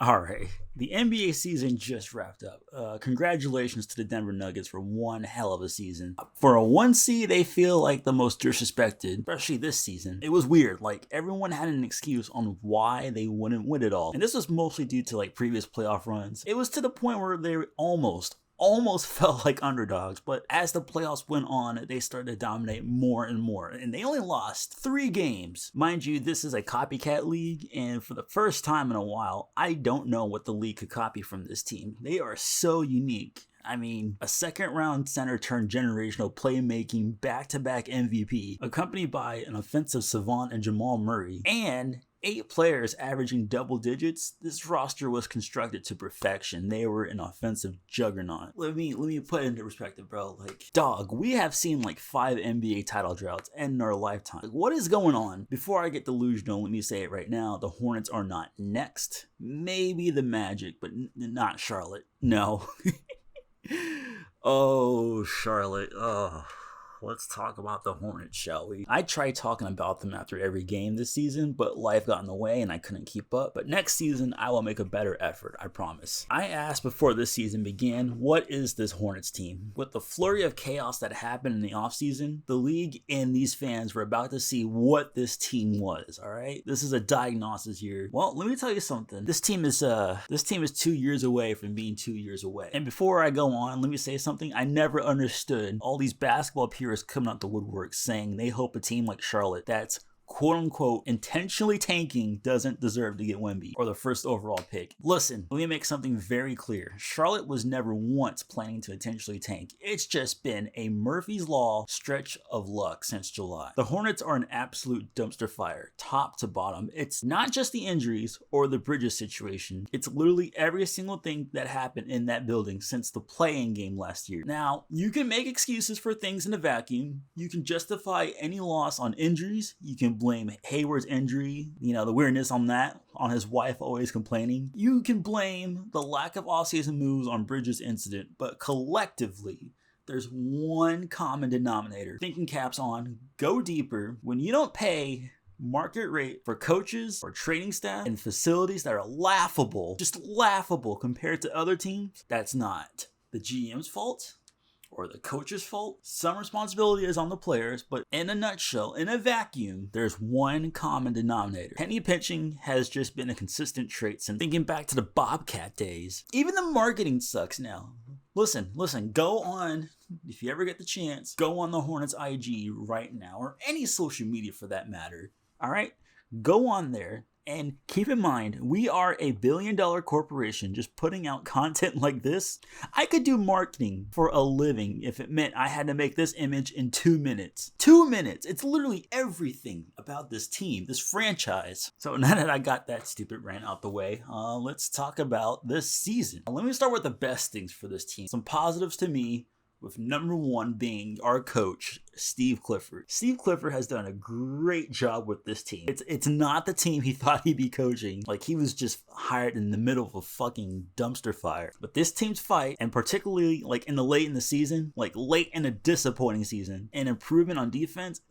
All right. The NBA season just wrapped up. Congratulations to the Denver Nuggets for one hell of a season. For a 1 seed, they feel like the most disrespected, especially this season. It was weird. Like, everyone had an excuse on why they wouldn't win it all. And this was mostly due to like previous playoff runs. It was to the point where they almost felt like underdogs, but as the playoffs went on, they started to dominate more and more, and they only lost 3 games. Mind you, this is a copycat league, and for the first time in a while, I don't know what the league could copy from this team. They are so unique. I mean, a second round center turned generational playmaking back-to-back MVP, accompanied by an offensive savant and Jamal Murray, and 8 players averaging double digits. This roster was constructed to perfection. They were an offensive juggernaut. Let me put it into perspective, bro. Like, dog, we have seen like 5 NBA title droughts in our lifetime. Like, what is going on? Before I get delusional, let me say it right now. The Hornets are not next. Maybe the Magic, but not Charlotte. No. Oh, Charlotte. Oh. Let's talk about the Hornets, shall we? I tried talking about them after every game this season, but life got in the way and I couldn't keep up. But next season, I will make a better effort, I promise. I asked before this season began, what is this Hornets team? With the flurry of chaos that happened in the offseason, the league and these fans were about to see what this team was, all right? This is a diagnosis here. Well, let me tell you something. This team is 2 years away from being 2 years away. And before I go on, let me say something. I never understood all these basketball purists coming out the woodwork saying they hope a team like Charlotte that's quote-unquote intentionally tanking doesn't deserve to get Wemby or the first overall pick. Listen, let me make something very clear. Charlotte was never once planning to intentionally tank. It's just been a Murphy's Law stretch of luck since July. The Hornets are an absolute dumpster fire, top to bottom. It's not just the injuries or the Bridges situation. It's literally every single thing that happened in that building since the play-in game last year. Now, you can make excuses for things in a vacuum. You can justify any loss on injuries. You can blame Hayward's injury, the weirdness on that, on his wife always complaining. You can blame the lack of offseason moves on Bridges' incident, but collectively, there's one common denominator. Thinking caps on, go deeper. When you don't pay market rate for coaches or training staff and facilities that are laughable, just laughable compared to other teams, that's not the GM's fault or the coach's fault. Some responsibility is on the players, but in a nutshell, in a vacuum, there's one common denominator. Penny pinching has just been a consistent trait since thinking back to the Bobcat days. Even the marketing sucks now. Listen, go on, if you ever get the chance, go on the Hornets IG right now, or any social media for that matter. All right? Go on there. And keep in mind, we are a billion-dollar corporation just putting out content like this. I could do marketing for a living if it meant I had to make this image in 2 minutes. 2 minutes! It's literally everything about this team, this franchise. So now that I got that stupid rant out the way, let's talk about this season. Let me start with the best things for this team. Some positives to me, with number 1 being our coach, Steve Clifford. Steve Clifford has done a great job with this team. It's not the team he thought he'd be coaching. Like, he was just hired in the middle of a fucking dumpster fire. But this team's fight, and particularly like late in the season, like late in a disappointing season, and improvement on defense,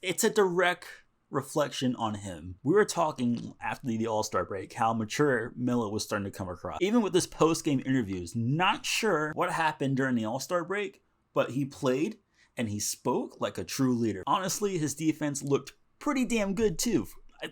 it's a direct reflection on him. We were talking after the All-Star break how mature Melo was starting to come across. Even with his post-game interviews, not sure what happened during the All-Star break, but he played and he spoke like a true leader. Honestly, his defense looked pretty damn good too,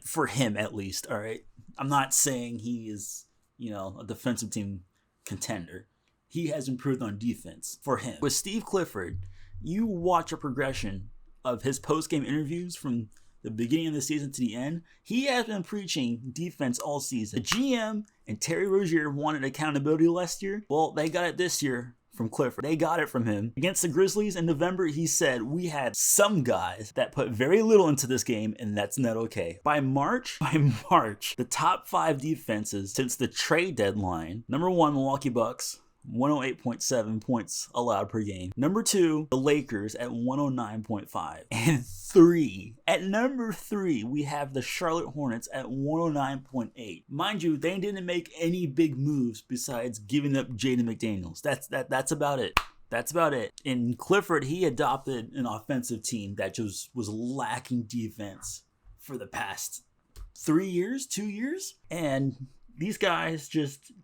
for him at least, all right? I'm not saying he is, a defensive team contender. He has improved on defense for him. With Steve Clifford, you watch a progression of his post-game interviews from the beginning of the season to the end. He has been preaching defense all season. The GM and Terry Rozier wanted accountability last year. Well, they got it this year from Clifford. They got it from him. Against the Grizzlies in November, he said, we had some guys that put very little into this game, and that's not okay. By March, the top 5 defenses since the trade deadline. Number 1, Milwaukee Bucks, 108.7 points allowed per game. Number 2, the Lakers at 109.5. And at number 3, we have the Charlotte Hornets at 109.8. Mind you, they didn't make any big moves besides giving up Jaden McDaniels. That's about it. That's about it. In Clifford, he adopted an offensive team that just was lacking defense for the past 3 years, 2 years. And These guys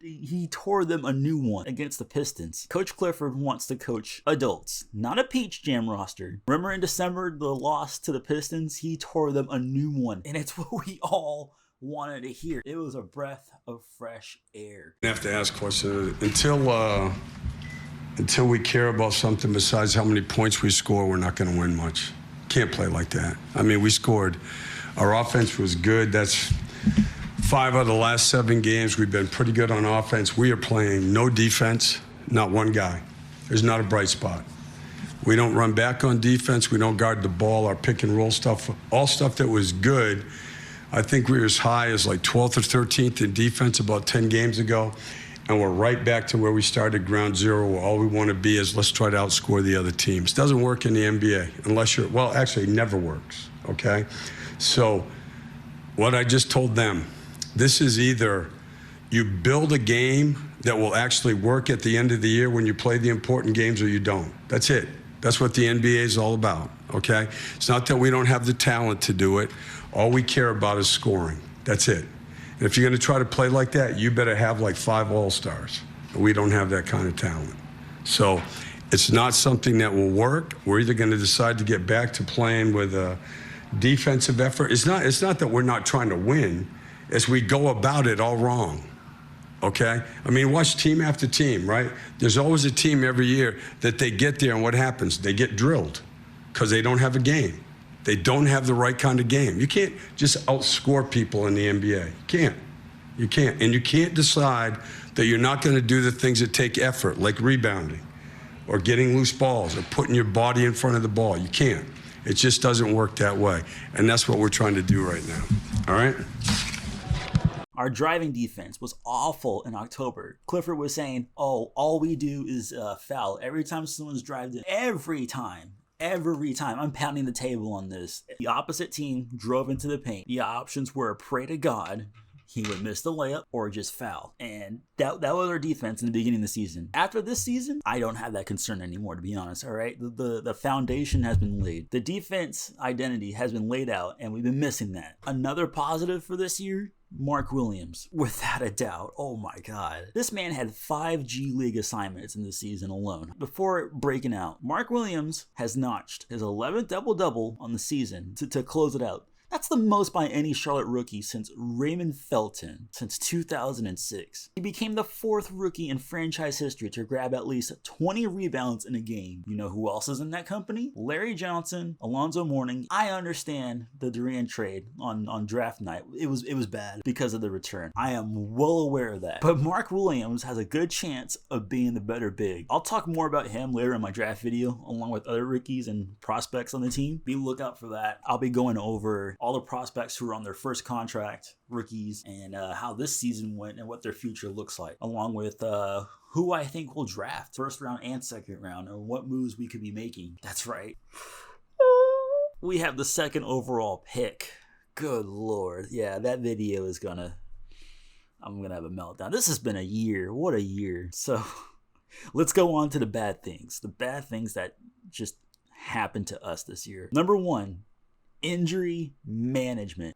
he tore them a new one against the Pistons. Coach Clifford wants to coach adults, not a peach jam roster. Remember in December, the loss to the Pistons? He tore them a new one. And it's what we all wanted to hear. It was a breath of fresh air. I have to ask questions. Until we care about something besides how many points we score, we're not going to win much. Can't play like that. I mean, we scored. Our offense was good. That's 5 out of the last 7 games. We've been pretty good on offense. We are playing no defense, not one guy. There's not a bright spot. We don't run back on defense. We don't guard the ball. Our pick and roll stuff, all stuff that was good. I think we were as high as like 12th or 13th in defense about 10 games ago. And we're right back to where we started, ground zero, where all we want to be is let's try to outscore the other teams. Doesn't work in the NBA unless you're, well, actually it never works, okay? So what I just told them, this is either you build a game that will actually work at the end of the year when you play the important games, or you don't. That's it. That's what the NBA is all about, okay? It's not that we don't have the talent to do it. All we care about is scoring. That's it. And if you're going to try to play like that, you better have like 5 all-stars. We don't have that kind of talent. So it's not something that will work. We're either going to decide to get back to playing with a defensive effort. It's not that we're not trying to win. It's we go about it all wrong, okay? I mean, watch team after team, right? There's always a team every year that they get there, and what happens? They get drilled because they don't have a game. They don't have the right kind of game. You can't just outscore people in the NBA. You can't. And you can't decide that you're not going to do the things that take effort, like rebounding or getting loose balls or putting your body in front of the ball. You can't. It just doesn't work that way. And that's what we're trying to do right now. All right? Our driving defense was awful in October. Clifford was saying, all we do is foul. Every time someone's driving in. Every time. I'm pounding the table on this. The opposite team drove into the paint. The options were pray to God he would miss the layup or just foul. And that was our defense in the beginning of the season. After this season, I don't have that concern anymore, to be honest, all right? The foundation has been laid. The defense identity has been laid out, and we've been missing that. Another positive for this year, Mark Williams, without a doubt. Oh my God. This man had 5 G League assignments in the season alone. Before breaking out, Mark Williams has notched his 11th double-double on the season to close it out. That's the most by any Charlotte rookie since Raymond Felton, since 2006. He became the 4th rookie in franchise history to grab at least 20 rebounds in a game. You know who else is in that company? Larry Johnson, Alonzo Mourning. I understand the Durant trade on draft night. It was bad because of the return. I am well aware of that. But Mark Williams has a good chance of being the better big. I'll talk more about him later in my draft video, along with other rookies and prospects on the team. Be lookout for that. I'll be going over all the prospects who are on their first contract, rookies, and how this season went and what their future looks like, along with who I think will draft first round and second round, and what moves we could be making. That's right. We have the 2nd overall pick. Good Lord. Yeah, that video is I'm gonna have a meltdown. This has been a year. What a year. So let's go on to the bad things. The bad things that just happened to us this year. Number 1, injury management.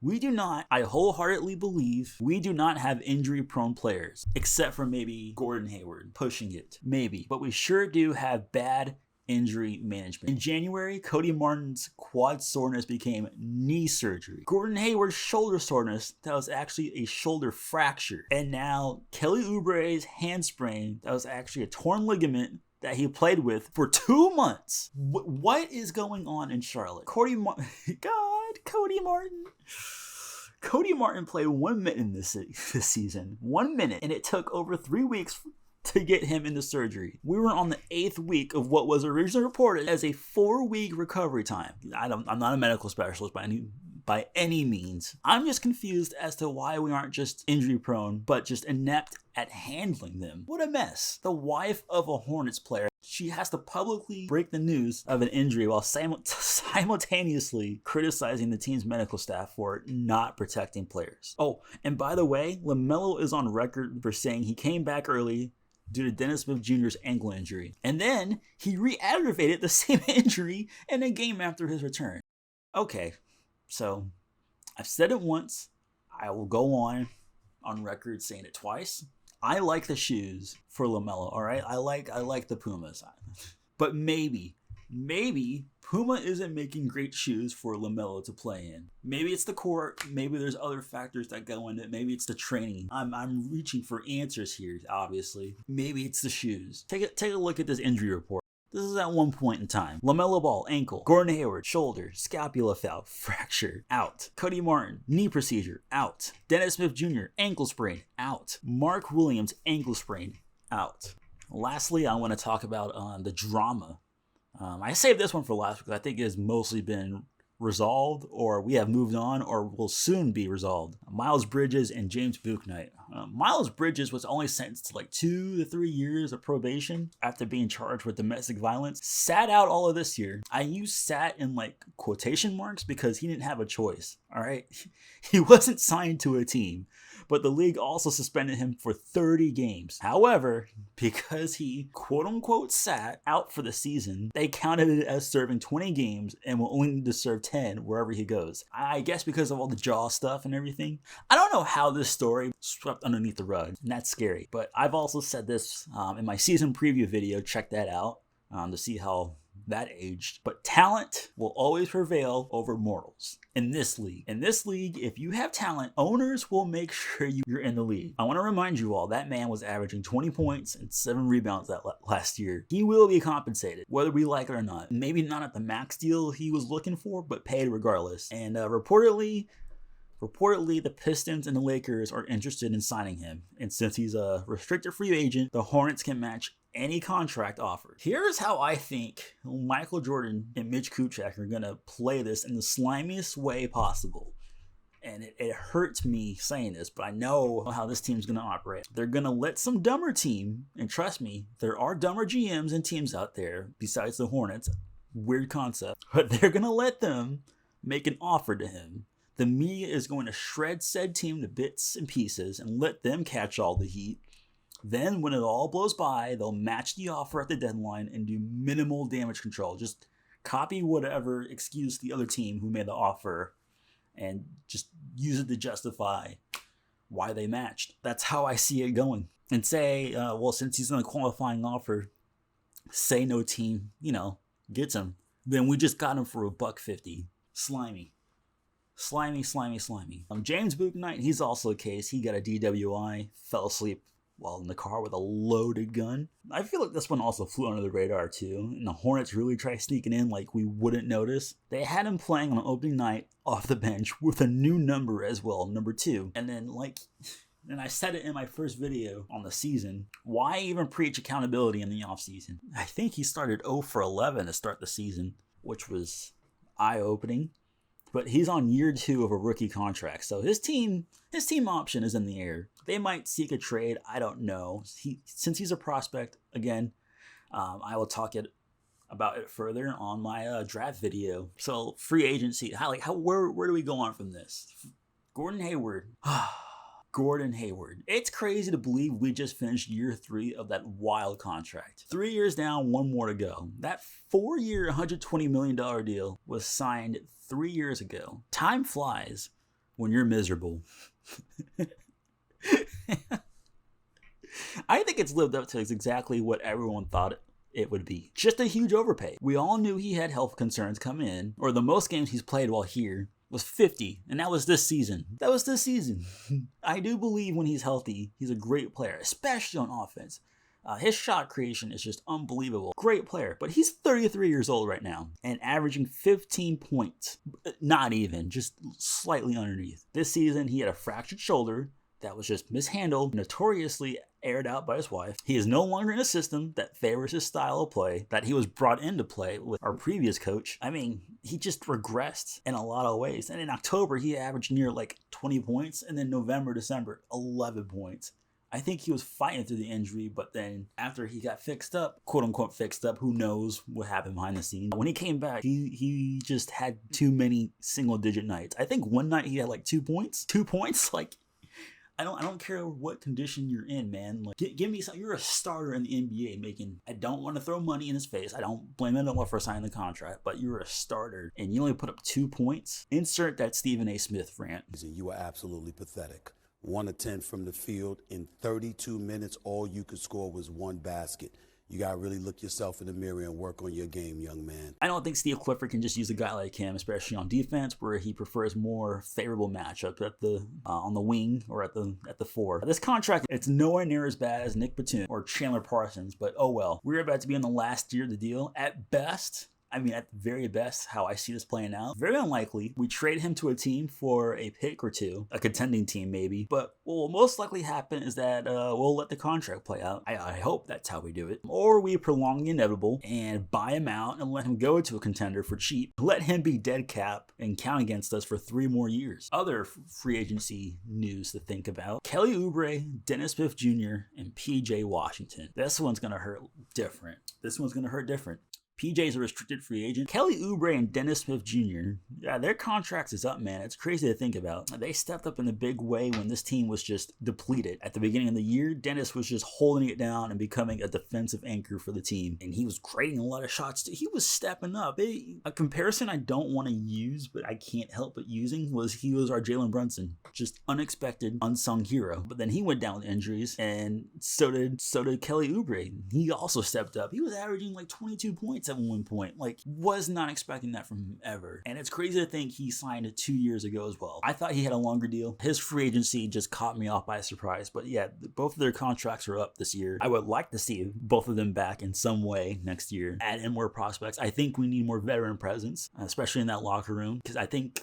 I wholeheartedly believe we do not have injury prone players, except for maybe Gordon Hayward pushing it, maybe, but we sure do have bad injury management. In January, Cody Martin's quad soreness became knee surgery. Gordon Hayward's shoulder soreness, that was actually a shoulder fracture. And now Kelly Oubre's hand sprain, that was actually a torn ligament that he played with for 2 months. What is going on in Charlotte? Cody Martin. Cody Martin played 1 minute in this season. 1 minute. And it took over 3 weeks to get him into surgery. We were on the 8th week of what was originally reported as a 4-week recovery time. I'm not a medical specialist by any means. I'm just confused as to why we aren't just injury prone, but just inept at handling them. What a mess. The wife of a Hornets player, she has to publicly break the news of an injury while simultaneously criticizing the team's medical staff for not protecting players. Oh, and by the way, LaMelo is on record for saying he came back early due to Dennis Smith Jr.'s ankle injury. And then he re-aggravated the same injury in a game after his return. Okay, so I've said it once, I will go on on record saying it twice. I like the shoes for LaMelo, all right? I like the Pumas. But maybe Puma isn't making great shoes for LaMelo to play in. Maybe it's the court. Maybe there's other factors that go into it. Maybe it's the training. I'm reaching for answers here, obviously. Maybe it's the shoes. Take a look at this injury report. This is at one point in time. LaMelo Ball, ankle. Gordon Hayward, shoulder. Scapula foul, fracture, out. Cody Martin, knee procedure, out. Dennis Smith Jr., ankle sprain, out. Mark Williams, ankle sprain, out. Lastly, I want to talk about the drama. I saved this one for last because I think it has mostly been resolved, or we have moved on, or will soon be resolved. Miles Bridges and James Bouknight. Miles Bridges was only sentenced to like 2 to 3 years of probation after being charged with domestic violence. Sat out all of this year. I use sat in like quotation marks because he didn't have a choice. All right, he wasn't signed to a team. But the league also suspended him for 30 games. However, because he quote-unquote sat out for the season, they counted it as serving 20 games and will only need to serve 10 wherever he goes. I guess because of all the jaw stuff and everything. I don't know how this story swept underneath the rug, and that's scary. But I've also said this in my season preview video. Check that out to see how that aged. But talent will always prevail over morals in this league. In this league, if you have talent, owners will make sure you're in the league. I want to remind you all, that man was averaging 20 points and 7 rebounds that last year. He will be compensated, whether we like it or not. Maybe not at the max deal he was looking for, but paid regardless. And reportedly, the Pistons and the Lakers are interested in signing him. And since he's a restricted free agent, the Hornets can match any contract offered. Here's how I think Michael Jordan and Mitch Kupchak are going to play this in the slimiest way possible. And it hurts me saying this, but I know how this team's going to operate. They're going to let some dumber team, and trust me, there are dumber GMs and teams out there besides the Hornets. Weird concept. But they're going to let them make an offer to him. The media is going to shred said team to bits and pieces and let them catch all the heat. Then when it all blows by, they'll match the offer at the deadline and do minimal damage control. Just copy whatever excuse the other team who made the offer and just use it to justify why they matched. That's how I see it going. And say, since he's in a qualifying offer, say no team, gets him. Then we just got him for $150. Slimy. James Bouknight, he's also a case. He got a DWI, fell asleep while in the car with a loaded gun. I feel like this one also flew under the radar too, and the Hornets really tried sneaking in like we wouldn't notice. They had him playing on opening night off the bench with a new number as well, number 2. And then I said it in my first video on the season, why even preach accountability in the offseason? I think he started 0 for 11 to start the season, which was eye-opening. But he's on year 2 of a rookie contract, so his team option is in the air. They might seek a trade. I don't know. Since he's a prospect, again, I will talk about it further on my draft video. So free agency, where do we go on from this? Gordon Hayward. Gordon Hayward. It's crazy to believe we just finished year 3 of that wild contract. 3 years down, 1 more to go. That 4-year, $120 million deal was signed 3 years ago. Time flies when you're miserable. I think it's lived up to exactly what everyone thought it would be. Just a huge overpay. We all knew he had health concerns coming in, or the most games he's played while here was 50, and that was this season. I do believe when he's healthy, he's a great player, especially on offense. His shot creation is just unbelievable. Great player, but he's 33 years old right now and averaging 15 points. Not even, just slightly underneath. This season, he had a fractured shoulder that was just mishandled, notoriously aired out by his wife. He is no longer in a system that favors his style of play that he was brought in to play with our previous coach. I mean, he just regressed in a lot of ways. And in October, he averaged near 20 points. And then November, December, 11 points. I think he was fighting through the injury, but then after he got fixed up, quote unquote fixed up, who knows what happened behind the scenes. When he came back, he just had too many single digit nights. I think one night he had 2 points. 2 points? I don't care what condition you're in, man. Give me some. You're a starter in the NBA making. I don't want to throw money in his face. I don't blame anyone for signing the contract, but you're a starter and you only put up 2 points. Insert that Stephen A. Smith rant. You are absolutely pathetic. 1 of 10 from the field. In 32 minutes, all you could score was 1 basket. You got to really look yourself in the mirror and work on your game, young man. I don't think Steve Clifford can just use a guy like him, especially on defense, where he prefers more favorable matchups at the on the wing or at the 4. This contract, it's nowhere near as bad as Nick Batum or Chandler Parsons, but oh well. We're about to be in the last year of the deal. At best, I mean, at the very best, how I see this playing out, very unlikely we trade him to a team for a pick or 2, a contending team maybe. But what will most likely happen is that we'll let the contract play out. I hope that's how we do it. Or we prolong the inevitable and buy him out and let him go to a contender for cheap. Let him be dead cap and count against us for 3 more years. Other free agency news to think about: Kelly Oubre, Dennis Smith Jr., and PJ Washington. This one's going to hurt different. PJ's a restricted free agent. Kelly Oubre and Dennis Smith Jr., yeah, their contracts is up, man. It's crazy to think about. They stepped up in a big way when this team was just depleted. At the beginning of the year, Dennis was just holding it down and becoming a defensive anchor for the team. And he was creating a lot of shots. He was stepping up. A comparison I don't want to use, but I can't help but using, was he was our Jalen Brunson. Just unexpected, unsung hero. But then he went down with injuries, and so did Kelly Oubre. He also stepped up. He was averaging like 22 points at one point. Like, was not expecting that from him ever. And it's crazy to think he signed 2 years ago as well. I thought he had a longer deal. His free agency just caught me off by surprise. But yeah, both of their contracts are up this year. I would like to see both of them back in some way next year. Add in more prospects. I think we need more veteran presence, especially in that locker room, because I think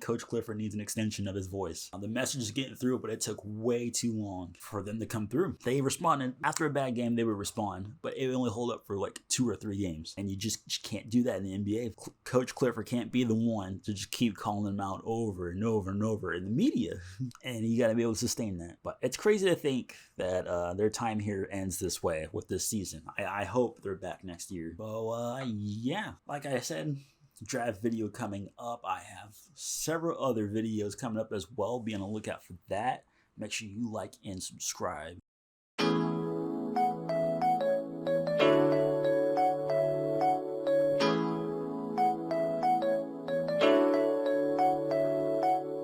Coach Clifford needs an extension of his voice. The message is getting through, but it took way too long for them to come through. They responded. After a bad game, they would respond, but it would only hold up for like 2 or 3 games. And you just can't do that in the NBA. Coach Clifford can't be the one to just keep calling them out over and over and over in the media. And you got to be able to sustain that. But it's crazy to think that their time here ends this way with this season. I hope they're back next year. But yeah, like I said, draft video coming up. I have several other videos coming up as well. Be on the lookout for that. Make sure you like and subscribe.